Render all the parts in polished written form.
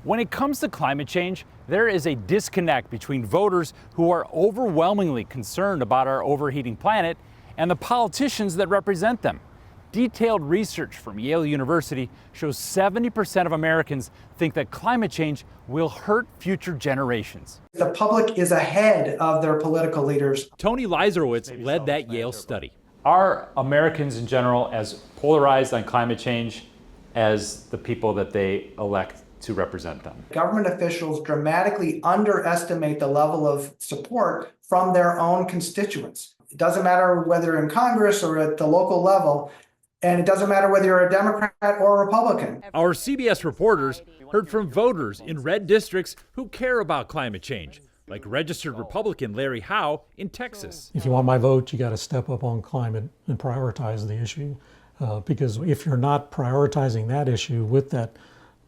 When it comes to climate change, there is a disconnect between voters who are overwhelmingly concerned about our overheating planet and the politicians that represent them. Detailed research from Yale University shows 70% of Americans think that climate change will hurt future generations. The public is ahead of their political leaders. Tony Leiserowitz led that Yale study. Are Americans in general as polarized on climate change as the people that they elect to represent them? Government officials dramatically underestimate the level of support from their own constituents. It doesn't matter whether in Congress or at the local level, and it doesn't matter whether you're a Democrat or a Republican. Our CBS reporters heard from voters in red districts who care about climate change, like registered Republican Larry Howe in Texas. If you want my vote, you got to step up on climate and prioritize the issue. Because if you're not prioritizing that issue with that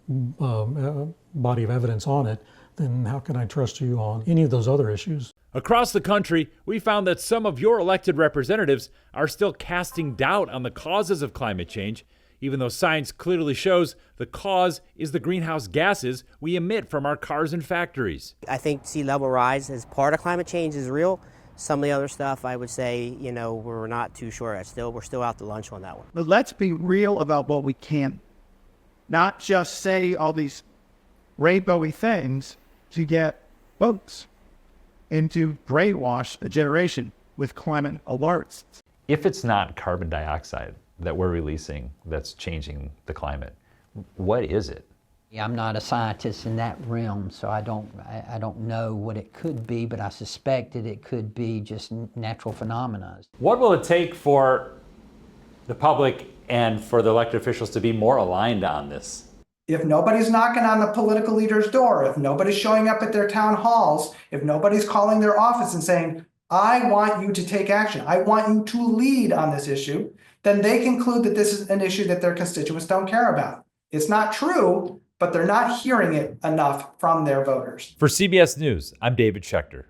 body of evidence on it, then how can I trust you on any of those other issues? Across the country, we found that some of your elected representatives are still casting doubt on the causes of climate change, even though science clearly shows the cause is the greenhouse gases we emit from our cars and factories. I think sea level rise as part of climate change is real. Some of the other stuff, I would say, we're not too sure. We're still out to lunch on that one. But let's be real about what we can. Not just say all these rainbowy things to get votes and to brainwash a generation with climate alerts. If it's not carbon dioxide that we're releasing that's changing the climate, what is it? I'm not a scientist in that realm, so I don't know what it could be, but I suspect that it could be just natural phenomena. What will it take for the public and for the elected officials to be more aligned on this? If nobody's knocking on the political leader's door, if nobody's showing up at their town halls, if nobody's calling their office and saying, I want you to take action, I want you to lead on this issue, then they conclude that this is an issue that their constituents don't care about. It's not true, but they're not hearing it enough from their voters. For CBS News, I'm David Schechter.